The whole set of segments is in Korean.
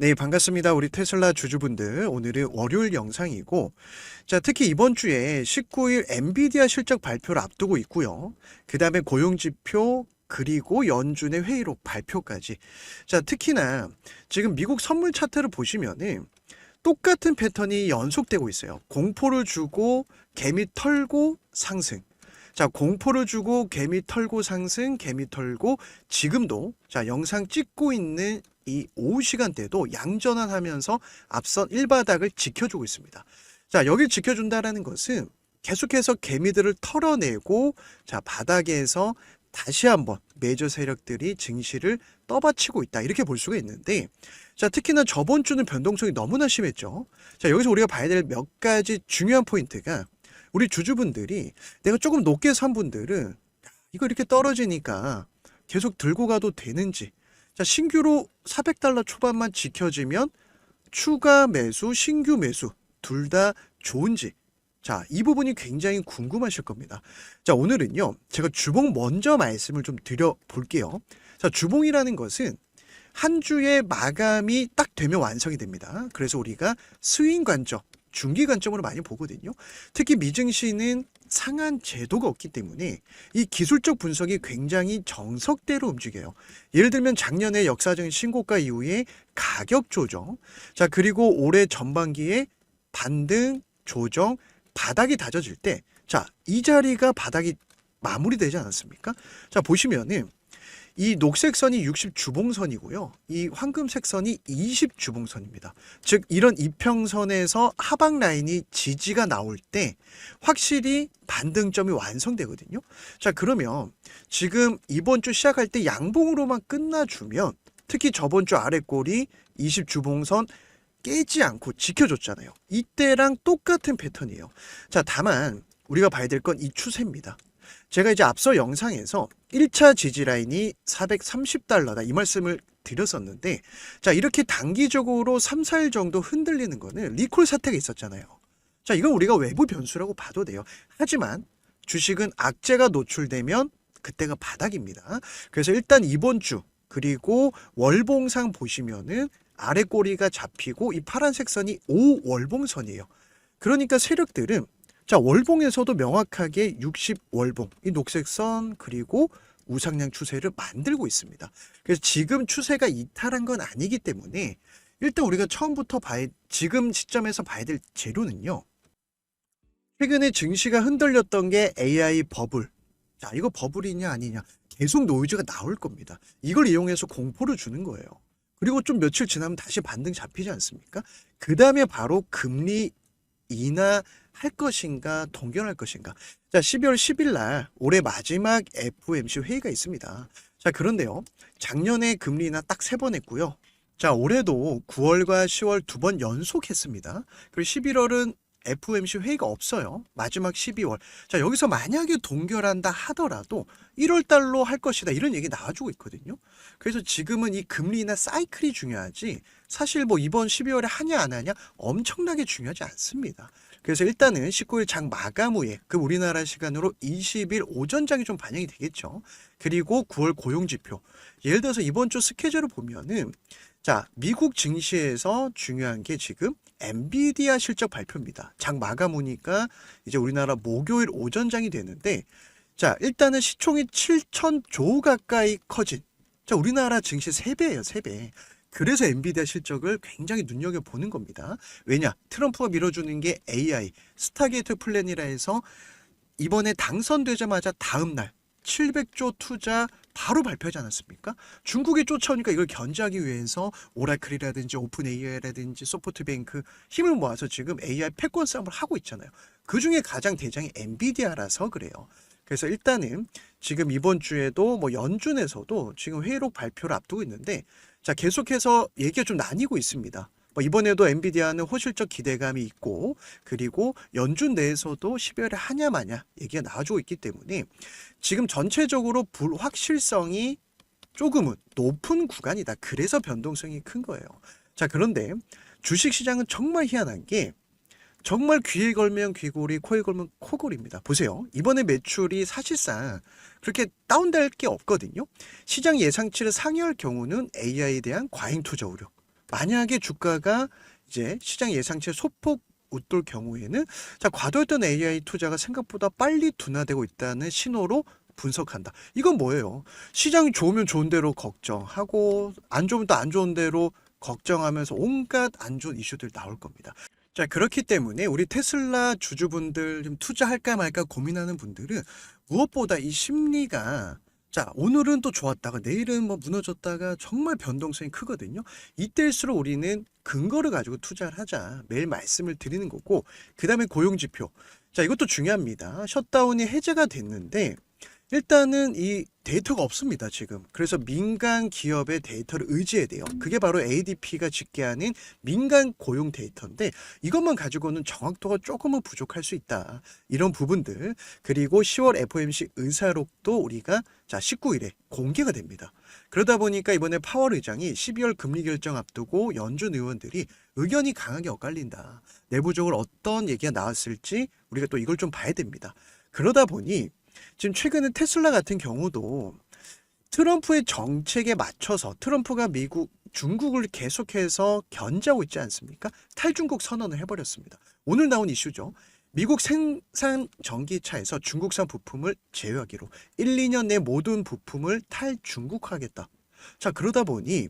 네, 반갑습니다. 우리 테슬라 주주분들. 오늘은 월요일 영상이고, 자, 특히 이번 주에 19일 엔비디아 실적 발표를 앞두고 있고요. 그 다음에 고용지표, 그리고 연준의 회의록 발표까지. 자, 특히나 지금 미국 선물 차트를 보시면은 똑같은 패턴이 연속되고 있어요. 공포를 주고 개미 털고 상승. 자, 공포를 주고 개미 털고 상승, 개미 털고 지금도 자, 영상 찍고 있는 이 오후 시간대도 양전환하면서 앞선 1바닥을 지켜주고 있습니다. 자, 여길 지켜준다라는 것은 계속해서 개미들을 털어내고 자, 바닥에서 다시 한번 메이저 세력들이 증시를 떠받치고 있다. 이렇게 볼 수가 있는데 자, 특히나 저번 주는 변동성이 너무나 심했죠. 자, 여기서 우리가 봐야 될 몇 가지 중요한 포인트가 우리 주주분들이 내가 조금 높게 산 분들은 이거 이렇게 떨어지니까 계속 들고 가도 되는지 자, 신규로 400달러 초반만 지켜지면 추가 매수, 신규 매수 둘 다 좋은지 자, 이 부분이 굉장히 궁금하실 겁니다. 자, 오늘은요. 제가 주봉 먼저 말씀을 좀 드려볼게요. 자, 주봉이라는 것은 한 주의 마감이 딱 되면 완성이 됩니다. 그래서 우리가 스윙 관점, 중기 관점으로 많이 보거든요. 특히 미증시는 상한 제도가 없기 때문에 이 기술적 분석이 굉장히 정석대로 움직여요. 예를 들면 작년에 역사적인 신고가 이후에 가격 조정, 자, 그리고 올해 전반기에 반등, 조정, 바닥이 다져질 때, 자, 이 자리가 바닥이 마무리되지 않았습니까? 자, 보시면은 이 녹색 선이 60 주봉선이고요. 이 황금색 선이 20 주봉선입니다. 즉 이런 이평선에서 하방 라인이 지지가 나올 때 확실히 반등점이 완성되거든요. 자, 그러면 지금 이번 주 시작할 때 양봉으로만 끝나주면 특히 저번 주 아랫골이 20 주봉선 깨지 않고 지켜줬잖아요. 이때랑 똑같은 패턴이에요. 자, 다만 우리가 봐야 될 건 이 추세입니다. 제가 이제 앞서 영상에서 1차 지지 라인이 430달러다 이 말씀을 드렸었는데 자, 이렇게 단기적으로 3, 4일 정도 흔들리는 거는 리콜 사태가 있었잖아요. 자, 이건 우리가 외부 변수라고 봐도 돼요. 하지만 주식은 악재가 노출되면 그때가 바닥입니다. 그래서 일단 이번 주 그리고 월봉상 보시면은 아래 꼬리가 잡히고 이 파란색 선이 5월봉선이에요. 그러니까 세력들은 자, 월봉에서도 명확하게 60월봉, 이 녹색 선 그리고 우상향 추세를 만들고 있습니다. 그래서 지금 추세가 이탈한 건 아니기 때문에 일단 우리가 처음부터 지금 시점에서 봐야 될 재료는요. 최근에 증시가 흔들렸던 게 AI 버블. 자, 이거 버블이냐 아니냐. 계속 노이즈가 나올 겁니다. 이걸 이용해서 공포를 주는 거예요. 그리고 좀 며칠 지나면 다시 반등 잡히지 않습니까? 그 다음에 바로 금리 인하할 것인가 동결할 것인가. 자, 12월 10일 날 올해 마지막 FOMC 회의가 있습니다. 자, 그런데요. 작년에 금리 인하 딱 3번 했고요. 자, 올해도 9월과 10월 2번 연속했습니다. 그리고 11월은 FOMC 회의가 없어요. 마지막 12월. 자, 여기서 만약에 동결한다 하더라도 1월 달로 할 것이다. 이런 얘기 나와주고 있거든요. 그래서 지금은 이 금리 인하 사이클이 중요하지 사실 뭐 이번 12월에 하냐 안 하냐 엄청나게 중요하지 않습니다. 그래서 일단은 19일 장 마감 후에 그 우리나라 시간으로 20일 오전장이 좀 반영이 되겠죠. 그리고 9월 고용지표. 예를 들어서 이번 주 스케줄을 보면은 자, 미국 증시에서 중요한 게 지금 엔비디아 실적 발표입니다. 장 마감 후니까 이제 우리나라 목요일 오전장이 되는데 자, 일단은 시총이 7천조 가까이 커진 자, 우리나라 증시 3배예요, 3배. 그래서 엔비디아 실적을 굉장히 눈여겨보는 겁니다. 왜냐? 트럼프가 밀어주는 게 AI, 스타게이트 플랜이라 해서 이번에 당선되자마자 다음날 700조 투자 바로 발표하지 않았습니까? 중국이 쫓아오니까 이걸 견제하기 위해서 오라클이라든지 오픈 AI라든지 소프트뱅크 힘을 모아서 지금 AI 패권 싸움을 하고 있잖아요. 그중에 가장 대장이 엔비디아라서 그래요. 그래서 일단은 지금 이번 주에도 뭐 연준에서도 지금 회의록 발표를 앞두고 있는데 자, 계속해서 얘기가 좀 나뉘고 있습니다. 뭐 이번에도 엔비디아는 호실적 기대감이 있고 그리고 연준 내에서도 12월에 하냐 마냐 얘기가 나와주고 있기 때문에 지금 전체적으로 불확실성이 조금은 높은 구간이다. 그래서 변동성이 큰 거예요. 자, 그런데 주식시장은 정말 희한한 게 정말 귀에 걸면 귀걸이, 코에 걸면 코걸이입니다. 보세요. 이번에 매출이 사실상 그렇게 다운될 게 없거든요. 시장 예상치를 상회할 경우는 AI에 대한 과잉 투자 우려. 만약에 주가가 이제 시장 예상치에 소폭 웃돌 경우에는 자, 과도했던 AI 투자가 생각보다 빨리 둔화되고 있다는 신호로 분석한다. 이건 뭐예요? 시장이 좋으면 좋은 대로 걱정하고 안 좋으면 또 안 좋은 대로 걱정하면서 온갖 안 좋은 이슈들 나올 겁니다. 자, 그렇기 때문에 우리 테슬라 주주분들 좀 투자할까 말까 고민하는 분들은 무엇보다 이 심리가 자, 오늘은 또 좋았다가 내일은 뭐 무너졌다가 정말 변동성이 크거든요. 이때일수록 우리는 근거를 가지고 투자를 하자. 매일 말씀을 드리는 거고, 그 다음에 고용지표. 자, 이것도 중요합니다. 셧다운이 해제가 됐는데, 일단은 이 데이터가 없습니다, 지금. 그래서 민간 기업의 데이터를 의지해야 돼요. 그게 바로 ADP가 집계하는 민간 고용 데이터인데 이것만 가지고는 정확도가 조금은 부족할 수 있다. 이런 부분들. 그리고 10월 FOMC 의사록도 우리가 자 19일에 공개가 됩니다. 그러다 보니까 이번에 파월 의장이 12월 금리 결정 앞두고 연준 의원들이 의견이 강하게 엇갈린다. 내부적으로 어떤 얘기가 나왔을지 우리가 또 이걸 좀 봐야 됩니다. 그러다 보니 지금 최근에 테슬라 같은 경우도 트럼프의 정책에 맞춰서 트럼프가 중국을 계속해서 견제하고 있지 않습니까? 탈중국 선언을 해버렸습니다. 오늘 나온 이슈죠. 미국 생산 전기차에서 중국산 부품을 제외하기로 1, 2년 내 모든 부품을 탈중국화하겠다. 자, 그러다 보니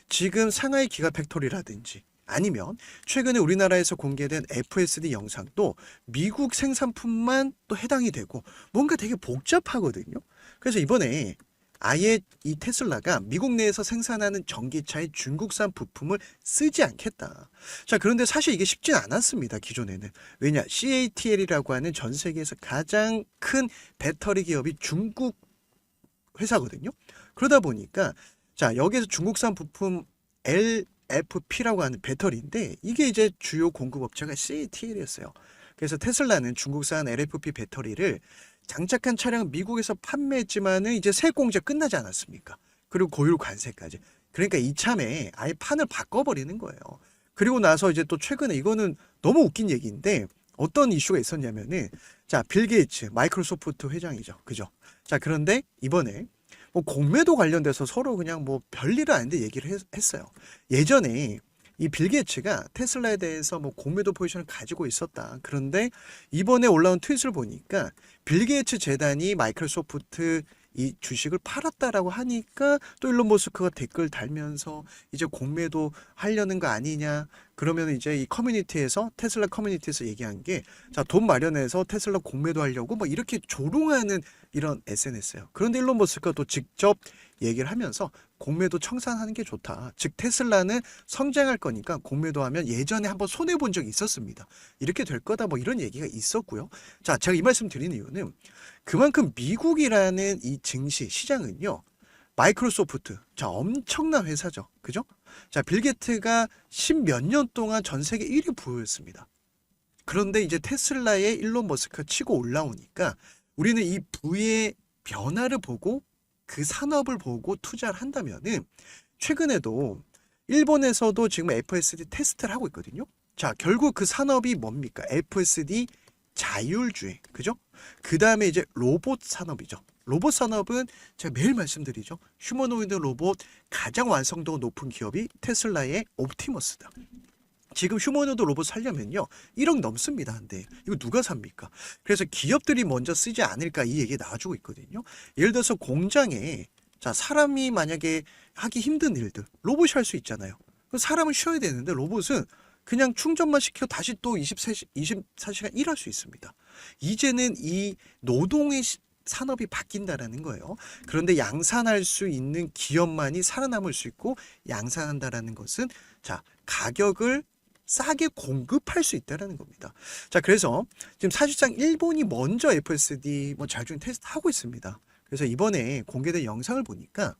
지금 상하이 기가팩토리라든지 아니면 최근에 우리나라에서 공개된 FSD 영상도 미국 생산품만 또 해당이 되고 뭔가 되게 복잡하거든요. 그래서 이번에 아예 이 테슬라가 미국 내에서 생산하는 전기차의 중국산 부품을 쓰지 않겠다. 자, 그런데 사실 이게 쉽진 않았습니다. 기존에는. 왜냐? CATL이라고 하는 전 세계에서 가장 큰 배터리 기업이 중국 회사거든요. 그러다 보니까 자, 여기에서 중국산 부품 LFP라고 하는 배터리인데 이게 이제 주요 공급업체가 CATL이었어요. 그래서 테슬라는 중국산 LFP 배터리를 장착한 차량은 미국에서 판매했지만은 이제 세공제 끝나지 않았습니까? 그리고 고율 관세까지. 그러니까 이참에 아예 판을 바꿔버리는 거예요. 그리고 나서 이제 또 최근에 이거는 너무 웃긴 얘기인데 어떤 이슈가 있었냐면은 자, 빌 게이츠 마이크로소프트 회장이죠. 그죠? 자, 그런데 이번에 뭐 공매도 관련돼서 서로 그냥 뭐 별일은 아닌데 얘기를 했어요. 예전에 이 빌 게이츠가 테슬라에 대해서 뭐 공매도 포지션을 가지고 있었다. 그런데 이번에 올라온 트윗을 보니까 빌 게이츠 재단이 마이크로소프트 이 주식을 팔았다라고 하니까 또 일론 머스크가 댓글 달면서 이제 공매도 하려는 거 아니냐. 그러면 이제 이 커뮤니티에서 테슬라 커뮤니티에서 얘기한 게 자, 돈 마련해서 테슬라 공매도 하려고 뭐 이렇게 조롱하는 이런 SNS예요. 그런데 일론 머스크가 또 직접 얘기를 하면서 공매도 청산하는 게 좋다. 즉 테슬라는 성장할 거니까 공매도 하면 예전에 한번 손해 본 적이 있었습니다. 이렇게 될 거다 뭐 이런 얘기가 있었고요. 자, 제가 이 말씀 드리는 이유는 그만큼 미국이라는 이 증시 시장은요. 마이크로소프트. 자, 엄청난 회사죠. 그죠? 자, 빌 게이츠가 10몇 년 동안 전 세계 1위 부였습니다. 그런데 이제 테슬라의 일론 머스크가 치고 올라오니까 우리는 이 부의 변화를 보고 그 산업을 보고 투자를 한다면은 최근에도 일본에서도 지금 FSD 테스트를 하고 있거든요. 자, 결국 그 산업이 뭡니까? FSD 자율주행. 그죠? 그 다음에 이제 로봇 산업이죠. 로봇 산업은 제가 매일 말씀드리죠. 휴머노이드 로봇 가장 완성도가 높은 기업이 테슬라의 옵티머스다. 지금 휴머노이드 로봇 살려면요 1억 넘습니다. 한데 이거 누가 삽니까? 그래서 기업들이 먼저 쓰지 않을까 이 얘기 나와주고 있거든요. 예를 들어서 공장에 자 사람이 만약에 하기 힘든 일들 로봇이 할 수 있잖아요. 사람은 쉬어야 되는데 로봇은 그냥 충전만 시켜 다시 또 24시간 일할 수 있습니다. 이제는 이 노동의 산업이 바뀐다라는 거예요. 그런데 양산할 수 있는 기업만이 살아남을 수 있고 양산한다라는 것은 자 가격을 싸게 공급할 수 있다는 겁니다. 자, 그래서 지금 사실상 일본이 먼저 FSD 뭐 자율주행 테스트 하고 있습니다. 그래서 이번에 공개된 영상을 보니까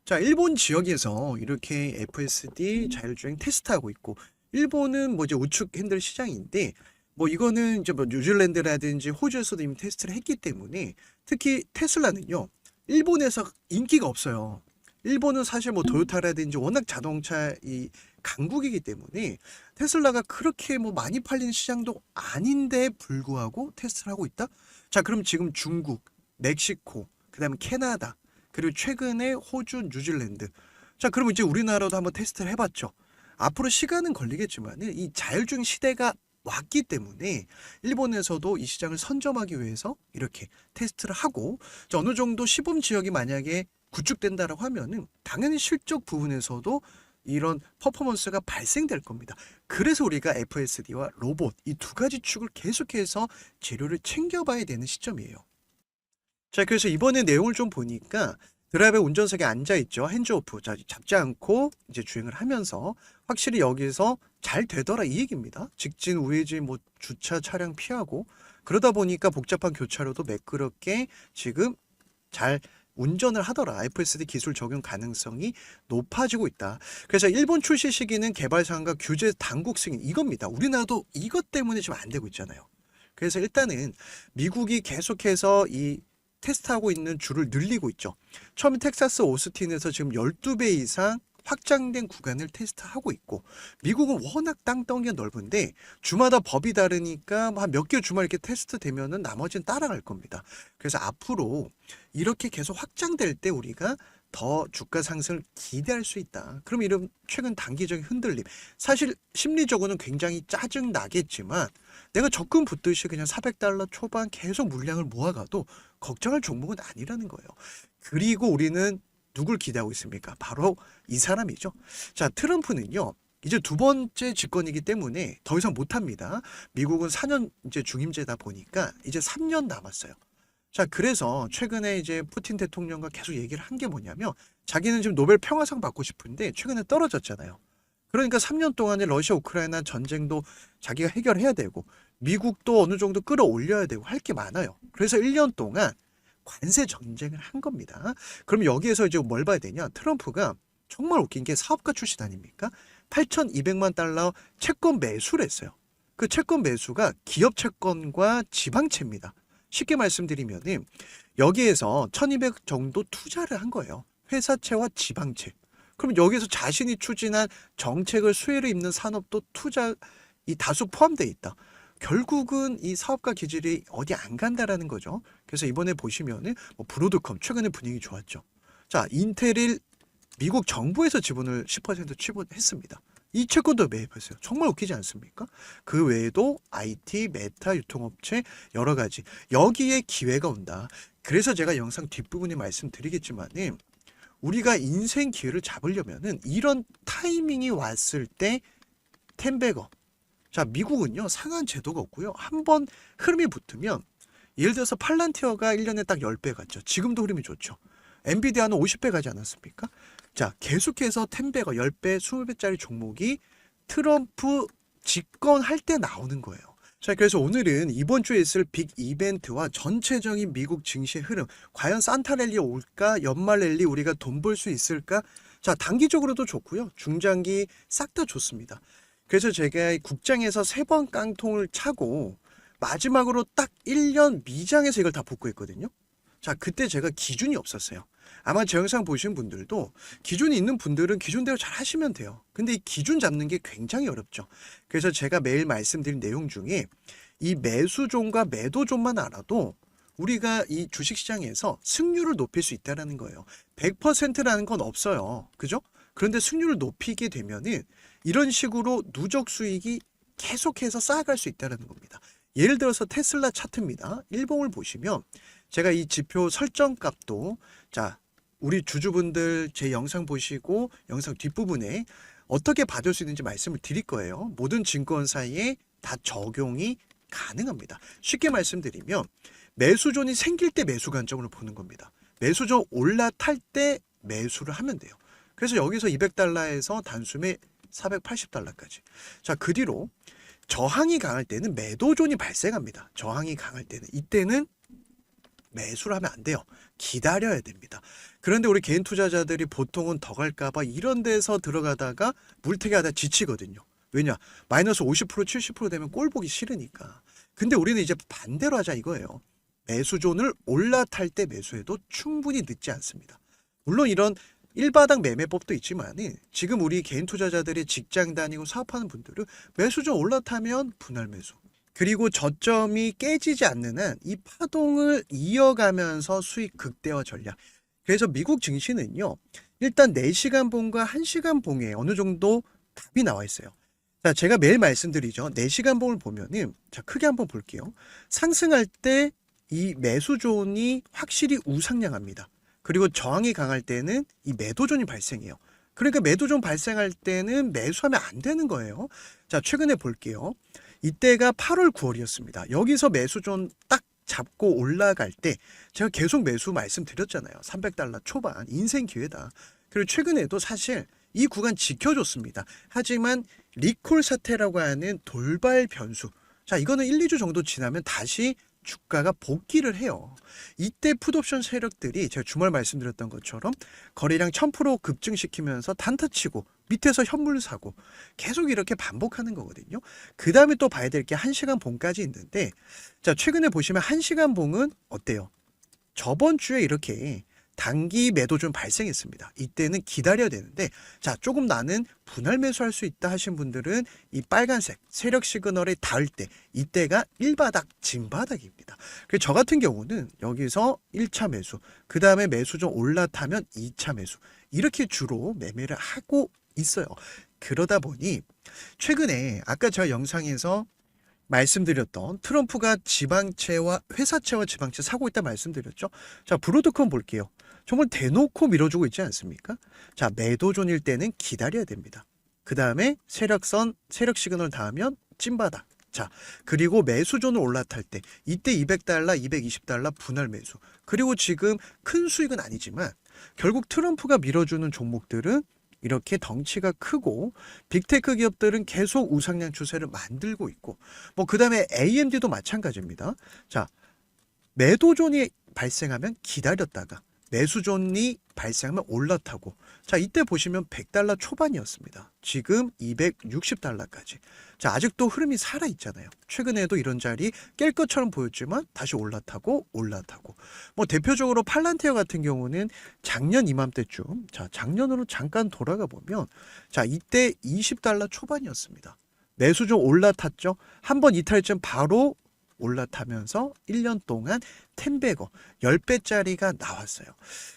자, 일본 지역에서 이렇게 FSD 자율주행 테스트하고 있고 일본은 뭐 이제 우측 핸들 시장인데 뭐 이거는 이제 뭐 뉴질랜드라든지 호주에서도 이미 테스트를 했기 때문에 특히 테슬라는요. 일본에서 인기가 없어요. 일본은 사실 뭐 도요타라든지 워낙 자동차 이 강국이기 때문에 테슬라가 그렇게 뭐 많이 팔리는 시장도 아닌데 불구하고 테스트를 하고 있다? 자, 그럼 지금 중국, 멕시코, 그다음에 캐나다, 그리고 최근에 호주, 뉴질랜드. 자, 그럼 이제 우리나라도 한번 테스트를 해봤죠. 앞으로 시간은 걸리겠지만 이 자율주행 시대가 왔기 때문에 일본에서도 이 시장을 선점하기 위해서 이렇게 테스트를 하고 어느 정도 시범 지역이 만약에 구축된다라고 하면은 당연히 실적 부분에서도 이런 퍼포먼스가 발생될 겁니다. 그래서 우리가 FSD와 로봇 이 두 가지 축을 계속해서 재료를 챙겨봐야 되는 시점이에요. 자, 그래서 이번에 내용을 좀 보니까 드라이브의 운전석에 앉아 있죠. 핸즈오프. 자, 잡지 않고 이제 주행을 하면서 확실히 여기서 잘 되더라 이 얘기입니다. 직진, 우회진, 뭐 주차 차량 피하고 그러다 보니까 복잡한 교차로도 매끄럽게 지금 잘 운전을 하더라. FSD 기술 적용 가능성이 높아지고 있다. 그래서 일본 출시 시기는 개발사항과 규제 당국 승인 이겁니다. 우리나라도 이것 때문에 지금 안 되고 있잖아요. 그래서 일단은 미국이 계속해서 이 테스트하고 있는 줄을 늘리고 있죠. 처음에 텍사스 오스틴에서 지금 12배 이상 확장된 구간을 테스트하고 있고 미국은 워낙 땅덩이가 넓은데 주마다 법이 다르니까 한 몇 개 주말 이렇게 테스트 되면은 나머지는 따라갈 겁니다. 그래서 앞으로 이렇게 계속 확장될 때 우리가 더 주가 상승을 기대할 수 있다. 그럼 이런 최근 단기적인 흔들림 사실 심리적으로는 굉장히 짜증 나겠지만 내가 적금 붙듯이 그냥 400달러 초반 계속 물량을 모아가도 걱정할 종목은 아니라는 거예요. 그리고 우리는 누굴 기대하고 있습니까? 바로 이 사람이죠. 자, 트럼프는요. 이제 두 번째 집권이기 때문에 더 이상 못합니다. 미국은 4년 이제 중임제다 보니까 이제 3년 남았어요. 자, 그래서 최근에 이제 푸틴 대통령과 계속 얘기를 한 게 뭐냐면 자기는 지금 노벨 평화상 받고 싶은데 최근에 떨어졌잖아요. 그러니까 3년 동안에 러시아 우크라이나 전쟁도 자기가 해결해야 되고 미국도 어느 정도 끌어올려야 되고 할 게 많아요. 그래서 1년 동안 관세 전쟁을 한 겁니다. 그럼 여기에서 이제 뭘 봐야 되냐? 트럼프가 정말 웃긴 게 사업가 출신 아닙니까? 8,200만 달러 채권 매수를 했어요. 그 채권 매수가 기업 채권과 지방채입니다. 쉽게 말씀드리면은 여기에서 1,200 정도 투자를 한 거예요. 회사채와 지방채. 그럼 여기서 자신이 추진한 정책을 수혜를 입는 산업도 투자 이 다수 포함되어 있다. 결국은 이 사업가 기질이 어디 안 간다라는 거죠. 그래서 이번에 보시면은 뭐 브로드컴 최근에 분위기 좋았죠. 자, 인텔이 미국 정부에서 지분을 10% 취분했습니다. 이 채권도 매입했어요. 정말 웃기지 않습니까? 그 외에도 IT, 메타, 유통업체 여러 가지 여기에 기회가 온다. 그래서 제가 영상 뒷부분에 말씀드리겠지만은 우리가 인생 기회를 잡으려면은 이런 타이밍이 왔을 때 텐베거. 자, 미국은요 상한 제도가 없고요. 한번 흐름이 붙으면 예를 들어서 팔란티어가 1년에 딱 10배 갔죠. 지금도 흐름이 좋죠. 엔비디아는 50배 가지 않았습니까? 자, 계속해서 텐베거 10배, 20배짜리 종목이 트럼프 집권할 때 나오는 거예요. 자, 그래서 오늘은 이번 주에 있을 빅 이벤트와 전체적인 미국 증시의 흐름, 과연 산타 랠리 올까? 연말 랠리 우리가 돈 벌 수 있을까? 자, 단기적으로도 좋고요. 중장기 싹 다 좋습니다. 그래서 제가 국장에서 3번 깡통을 차고 마지막으로 딱 1년 미장에서 이걸 다 복구했거든요. 자, 그때 제가 기준이 없었어요. 아마 제 영상 보신 분들도 기준이 있는 분들은 기준대로 잘 하시면 돼요. 근데 이 기준 잡는 게 굉장히 어렵죠. 그래서 제가 매일 말씀드린 내용 중에 이 매수존과 매도존만 알아도 우리가 이 주식시장에서 승률을 높일 수 있다는 거예요. 100%라는 건 없어요. 그죠? 그런데 승률을 높이게 되면은 이런 식으로 누적 수익이 계속해서 쌓아갈 수 있다는 겁니다. 예를 들어서 테슬라 차트입니다. 일봉을 보시면 제가 이 지표 설정값도 자, 우리 주주분들 제 영상 보시고 영상 뒷부분에 어떻게 받을 수 있는지 말씀을 드릴 거예요. 모든 증권사에 다 적용이 가능합니다. 쉽게 말씀드리면 매수존이 생길 때 매수 관점으로 보는 겁니다. 매수존 올라탈 때 매수를 하면 돼요. 그래서 여기서 200달러에서 단숨에 480달러까지. 자, 그 뒤로 저항이 강할 때는 매도존이 발생합니다. 저항이 강할 때는 이때는 매수를 하면 안 돼요. 기다려야 됩니다. 그런데 우리 개인 투자자들이 보통은 더 갈까봐 이런 데서 들어가다가 물타기하다 지치거든요. 왜냐? 마이너스 50% 70% 되면 꼴 보기 싫으니까. 근데 우리는 이제 반대로 하자 이거예요. 매수존을 올라탈 때 매수해도 충분히 늦지 않습니다. 물론 이런 일바닥 매매법도 있지만 지금 우리 개인 투자자들이 직장 다니고 사업하는 분들은 매수존 올라타면 분할 매수. 그리고 저점이 깨지지 않는 한 이 파동을 이어가면서 수익 극대화 전략. 그래서 미국 증시는요. 일단 4시간 봉과 1시간 봉에 어느 정도 답이 나와 있어요. 자, 제가 매일 말씀드리죠. 4시간 봉을 보면은, 자, 크게 한번 볼게요. 상승할 때 이 매수존이 확실히 우상향합니다. 그리고 저항이 강할 때는 이 매도존이 발생해요. 그러니까 매도존 발생할 때는 매수하면 안 되는 거예요. 자, 최근에 볼게요. 이때가 8월, 9월이었습니다. 여기서 매수존 딱 잡고 올라갈 때 제가 계속 매수 말씀드렸잖아요. 300달러 초반 인생 기회다. 그리고 최근에도 사실 이 구간 지켜줬습니다. 하지만 리콜 사태라고 하는 돌발 변수. 자, 이거는 1, 2주 정도 지나면 다시 주가가 복귀를 해요. 이때 풋옵션 세력들이 제가 주말 말씀드렸던 것처럼 거래량 1000% 급증시키면서 단타치고 밑에서 현물 사고 계속 이렇게 반복하는 거거든요. 그 다음에 또 봐야 될 게 1시간 봉까지 있는데, 자, 최근에 보시면 1시간 봉은 어때요? 저번 주에 이렇게 단기 매도 좀 발생했습니다. 이때는 기다려야 되는데, 자, 조금 나는 분할 매수할 수 있다 하신 분들은 이 빨간색 세력 시그널에 닿을 때 이때가 1바닥 진바닥입니다. 그래서 저 같은 경우는 여기서 1차 매수, 그 다음에 매수 좀 올라타면 2차 매수, 이렇게 주로 매매를 하고 있어요. 그러다 보니 최근에 아까 제가 영상에서 말씀드렸던 트럼프가 지방채와 회사채와 지방채 사고 있다 말씀드렸죠. 자, 브로드컴 볼게요. 정말 대놓고 밀어주고 있지 않습니까? 자, 매도존일 때는 기다려야 됩니다. 그 다음에 세력선, 세력 시그널 닿으면 찐바닥. 자, 그리고 매수존을 올라탈 때 이때 200달러, 220달러 분할 매수. 그리고 지금 큰 수익은 아니지만 결국 트럼프가 밀어주는 종목들은 이렇게 덩치가 크고 빅테크 기업들은 계속 우상향 추세를 만들고 있고, 뭐 그다음에 AMD도 마찬가지입니다. 자, 매도존이 발생하면 기다렸다가 매수존이 발생하면 올라타고, 자, 이때 보시면 100달러 초반이었습니다. 지금 260달러까지. 자, 아직도 흐름이 살아 있잖아요. 최근에도 이런 자리 깰 것처럼 보였지만 다시 올라타고 올라타고. 뭐 대표적으로 팔란티어 같은 경우는 작년 이맘때쯤, 자, 작년으로 잠깐 돌아가 보면, 자, 이때 20달러 초반이었습니다. 매수존 올라탔죠. 한번 이탈점 바로 올라타면서 1년 동안 10배거 10배짜리가 나왔어요.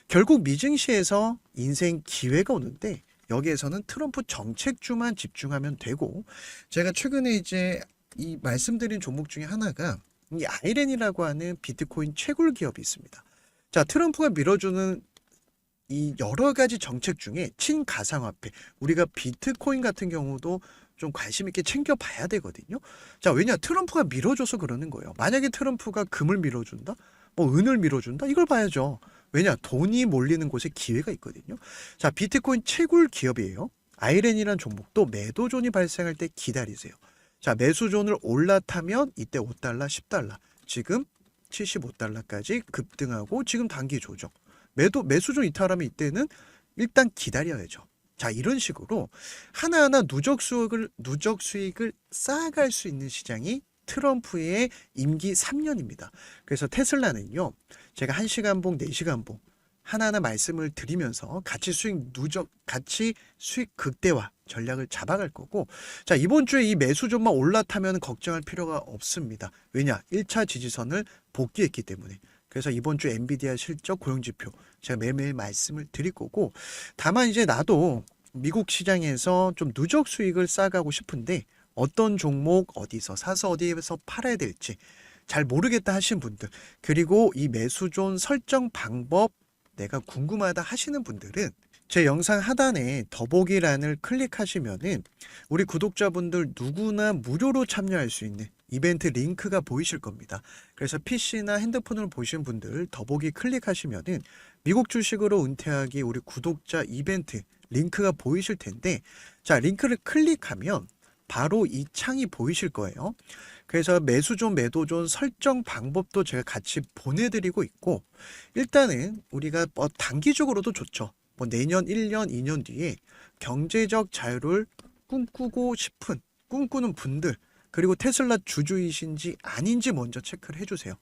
결국 미증시에서 인생 기회가 오는데 여기에서는 트럼프 정책주만 집중하면 되고, 제가 최근에 이제 이 말씀드린 종목 중에 하나가 이 아이렌이라고 하는 비트코인 채굴 기업이 있습니다. 자, 트럼프가 밀어주는 이 여러 가지 정책 중에 친가상화폐, 우리가 비트코인 같은 경우도 좀 관심 있게 챙겨봐야 되거든요. 자, 왜냐? 트럼프가 밀어줘서 그러는 거예요. 만약에 트럼프가 금을 밀어준다? 뭐 은을 밀어준다? 이걸 봐야죠. 왜냐? 돈이 몰리는 곳에 기회가 있거든요. 자, 비트코인 채굴 기업이에요. 아이렌이라는 종목도 매도존이 발생할 때 기다리세요. 자, 매수존을 올라타면 이때 5달러, 10달러, 지금 75달러까지 급등하고 지금 단기 조정. 매수존 이탈하면 이때는 일단 기다려야죠. 자, 이런 식으로 하나하나 누적 수익을 쌓아갈 수 있는 시장이 트럼프의 임기 3년입니다. 그래서 테슬라는요, 제가 1시간 봉, 4시간 봉 하나하나 말씀을 드리면서 가치 수익 극대화 전략을 잡아갈 거고, 자, 이번 주에 이 매수존만 올라타면 걱정할 필요가 없습니다. 왜냐? 1차 지지선을 복귀했기 때문에. 그래서 이번 주 엔비디아 실적 고용지표 제가 매일매일 말씀을 드릴 거고, 다만 이제 나도 미국 시장에서 좀 누적 수익을 쌓아가고 싶은데 어떤 종목 어디서 사서 어디에서 팔아야 될지 잘 모르겠다 하신 분들, 그리고 이 매수존 설정 방법 내가 궁금하다 하시는 분들은 제 영상 하단에 더보기란을 클릭하시면은 우리 구독자분들 누구나 무료로 참여할 수 있는 이벤트 링크가 보이실 겁니다. 그래서 PC나 핸드폰을 보신 분들 더보기 클릭하시면은 미국 주식으로 은퇴하기 우리 구독자 이벤트 링크가 보이실 텐데, 자, 링크를 클릭하면 바로 이 창이 보이실 거예요. 그래서 매수존, 매도존 설정 방법도 제가 같이 보내드리고 있고, 일단은 우리가 단기적으로도 좋죠. 뭐 내년 1년, 2년 뒤에 경제적 자유를 꿈꾸는 분들, 그리고 테슬라 주주이신지 아닌지 먼저 체크를 해주세요.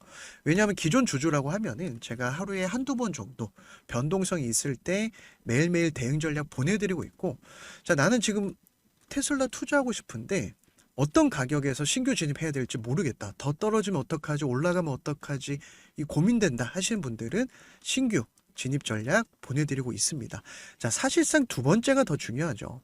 왜냐하면 기존 주주라고 하면은 제가 하루에 한두 번 정도 변동성이 있을 때 매일매일 대응 전략 보내드리고 있고, 자, 나는 지금 테슬라 투자하고 싶은데 어떤 가격에서 신규 진입해야 될지 모르겠다. 더 떨어지면 어떡하지? 올라가면 어떡하지? 이 고민된다 하시는 분들은 신규 진입 전략 보내드리고 있습니다. 자, 사실상 두 번째가 더 중요하죠.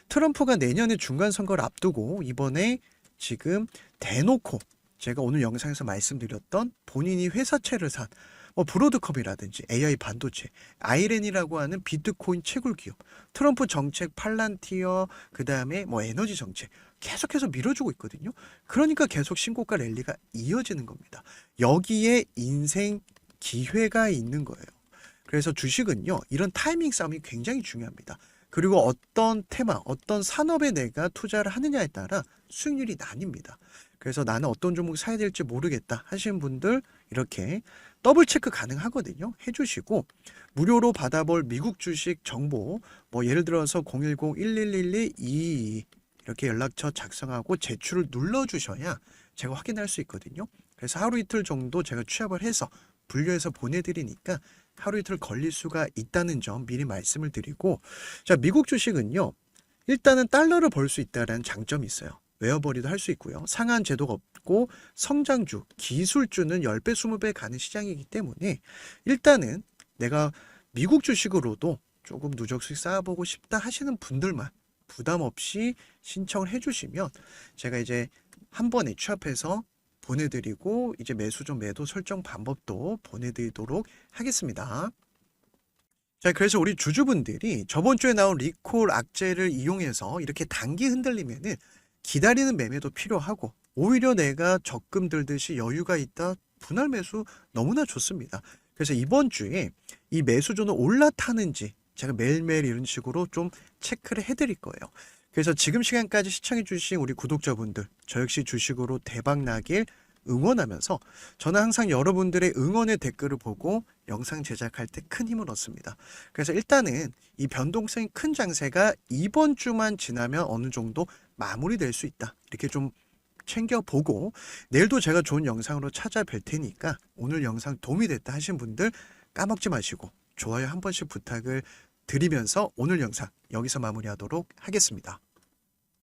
트럼프가 내년에 중간 선거를 앞두고 이번에 지금 대놓고 제가 오늘 영상에서 말씀드렸던 본인이 회사채를 산 브로드컴이라든지 AI 반도체, 아이렌이라고 하는 비트코인 채굴 기업, 트럼프 정책 팔란티어, 그 다음에 에너지 정책 계속해서 밀어주고 있거든요. 그러니까 계속 신고가 랠리가 이어지는 겁니다. 여기에 인생 기회가 있는 거예요. 그래서 주식은요, 이런 타이밍 싸움이 굉장히 중요합니다. 그리고 어떤 테마, 어떤 산업에 내가 투자를 하느냐에 따라 수익률이 나뉩니다. 그래서 나는 어떤 종목 사야 될지 모르겠다 하시는 분들 이렇게 더블 체크 가능하거든요. 해주시고 무료로 받아볼 미국 주식 정보 예를 들어서 010-1112-222 이렇게 연락처 작성하고 제출을 눌러주셔야 제가 확인할 수 있거든요. 그래서 하루 이틀 정도 제가 취합을 해서 분류해서 보내드리니까 하루 이틀 걸릴 수가 있다는 점 미리 말씀을 드리고, 자, 미국 주식은요, 일단은 달러를 벌 수 있다는 장점이 있어요. 웨어버리도 할 수 있고요. 상한 제도가 없고 성장주, 기술주는 10배, 20배 가는 시장이기 때문에 일단은 내가 미국 주식으로도 조금 누적 수익 쌓아보고 싶다 하시는 분들만 부담 없이 신청을 해주시면 제가 이제 한 번에 취합해서 보내드리고 이제 매수점 매도 설정 방법도 보내드리도록 하겠습니다. 자, 그래서 우리 주주분들이 저번 주에 나온 리콜 악재를 이용해서 이렇게 단기 흔들리면은 기다리는 매매도 필요하고 오히려 내가 적금 들듯이 여유가 있다 분할 매수 너무나 좋습니다. 그래서 이번 주에 이 매수존은 올라타는지 제가 매일매일 이런 식으로 좀 체크를 해드릴 거예요. 그래서 지금 시간까지 시청해주신 우리 구독자분들, 저 역시 주식으로 대박 나길 응원하면서 저는 항상 여러분들의 응원의 댓글을 보고 영상 제작할 때 큰 힘을 얻습니다. 그래서 일단은 이 변동성이 큰 장세가 이번 주만 지나면 어느 정도 마무리될 수 있다. 이렇게 좀 챙겨보고 내일도 제가 좋은 영상으로 찾아뵐 테니까 오늘 영상 도움이 됐다 하신 분들 까먹지 마시고 좋아요 한 번씩 부탁을 드리면서 오늘 영상 여기서 마무리하도록 하겠습니다.